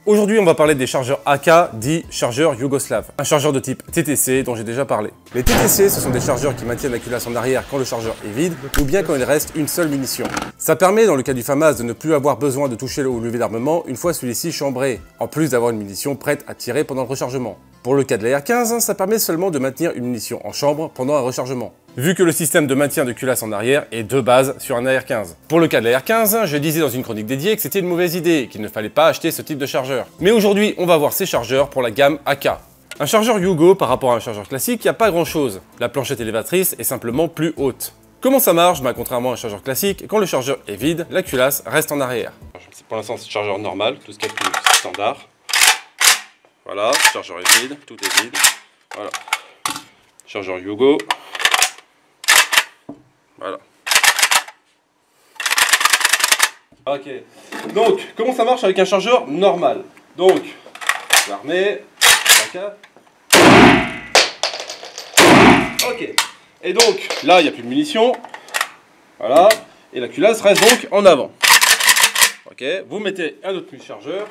Aujourd'hui, on va parler des chargeurs AK, dits chargeurs yougoslaves. Un chargeur de type TTC dont j'ai déjà parlé. Les TTC, ce sont des chargeurs qui maintiennent la culasse en arrière quand le chargeur est vide ou bien quand il reste une seule munition. Ça permet, dans le cas du FAMAS, de ne plus avoir besoin de toucher au levier d'armement une fois celui-ci chambré, en plus d'avoir une munition prête à tirer pendant le rechargement. Pour le cas de la R15, ça permet seulement de maintenir une munition en chambre pendant un rechargement, vu que le système de maintien de culasse en arrière est de base sur un AR15. Pour le cas de la R15, je disais dans une chronique dédiée que c'était une mauvaise idée, qu'il ne fallait pas acheter ce type de chargeur. Mais aujourd'hui, on va voir ces chargeurs pour la gamme AK. Un chargeur Yugo par rapport à un chargeur classique, il n'y a pas grand chose. La planchette élévatrice est simplement plus haute. Comment ça marche? Contrairement à un chargeur classique, quand le chargeur est vide, la culasse reste en arrière. Pour l'instant, c'est chargeur normal, tout ce qui est plus standard. Voilà, chargeur est vide, tout est vide. Voilà. Chargeur Yugo. Voilà. Ok. Donc, comment ça marche avec un chargeur normal? Donc, l'armée. Ok. Et donc, là, il n'y a plus de munitions. Voilà. Et la culasse reste donc en avant. Ok. Vous mettez un autre chargeur.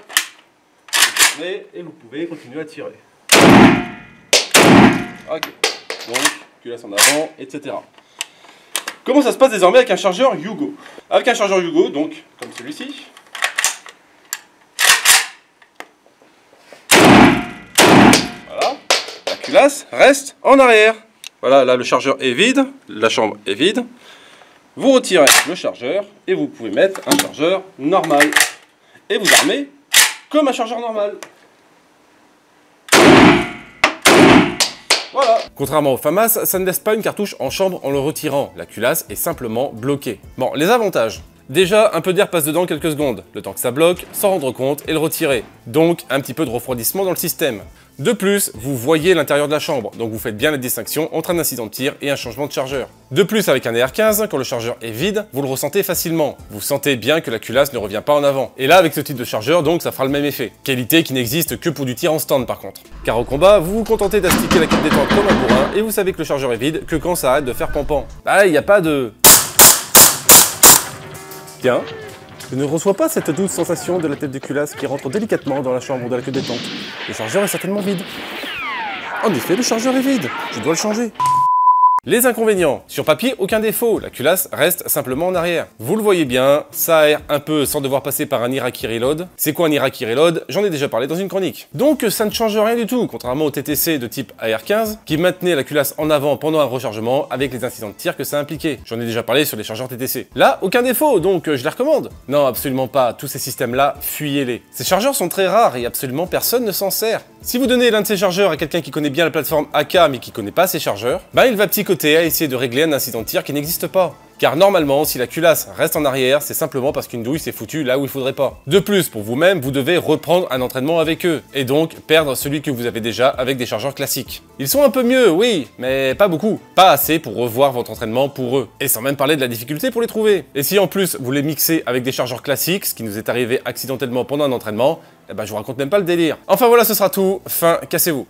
Et vous pouvez continuer à tirer. Ok. Donc, culasse en avant, etc. Comment ça se passe désormais avec un chargeur Yugo? Avec un chargeur Yugo, donc, comme celui-ci. Voilà. La culasse reste en arrière. Voilà, là le chargeur est vide, la chambre est vide. Vous retirez le chargeur et vous pouvez mettre un chargeur normal. Et vous armez comme un chargeur normal. Voilà. Contrairement au FAMAS, ça ne laisse pas une cartouche en chambre en le retirant. La culasse est simplement bloquée. Bon, les avantages. Déjà, un peu d'air passe dedans quelques secondes, le temps que ça bloque, s'en rendre compte et le retirer. Donc, un petit peu de refroidissement dans le système. De plus, vous voyez l'intérieur de la chambre, donc vous faites bien la distinction entre un incident de tir et un changement de chargeur. De plus, avec un AR15, quand le chargeur est vide, vous le ressentez facilement. Vous sentez bien que la culasse ne revient pas en avant. Et là, avec ce type de chargeur, donc, ça fera le même effet. Qualité qui n'existe que pour du tir en stand par contre. Car au combat, vous vous contentez d'astiquer la quête détente comme un bourrin et vous savez que le chargeur est vide que quand ça arrête de faire pampan. Bah, il n'y a pas de... Tiens, je ne reçois pas cette douce sensation de la tête de culasse qui rentre délicatement dans la chambre de la queue détente. Le chargeur est certainement vide. En effet, le chargeur est vide. Je dois le changer. Les inconvénients. Sur papier, aucun défaut. La culasse reste simplement en arrière. Vous le voyez bien, ça aère un peu sans devoir passer par un Iraqi Reload. C'est quoi un Iraqi Reload? J'en ai déjà parlé dans une chronique. Donc ça ne change rien du tout, contrairement au TTC de type AR15, qui maintenait la culasse en avant pendant un rechargement avec les incidents de tir que ça impliquait. J'en ai déjà parlé sur les chargeurs TTC. Là, aucun défaut, donc je les recommande. Non, absolument pas. Tous ces systèmes-là, fuyez-les. Ces chargeurs sont très rares et absolument personne ne s'en sert. Si vous donnez l'un de ces chargeurs à quelqu'un qui connaît bien la plateforme AK mais qui connaît pas ces chargeurs, bah il va psychoter à essayer de régler un incident de tir qui n'existe pas. Car normalement, si la culasse reste en arrière, c'est simplement parce qu'une douille s'est foutue là où il faudrait pas. De plus, pour vous-même, vous devez reprendre un entraînement avec eux, et donc perdre celui que vous avez déjà avec des chargeurs classiques. Ils sont un peu mieux, oui, mais pas beaucoup. Pas assez pour revoir votre entraînement pour eux. Et sans même parler de la difficulté pour les trouver. Et si en plus vous les mixez avec des chargeurs classiques, ce qui nous est arrivé accidentellement pendant un entraînement, eh ben je vous raconte même pas le délire. Enfin voilà, ce sera tout. Fin, cassez-vous.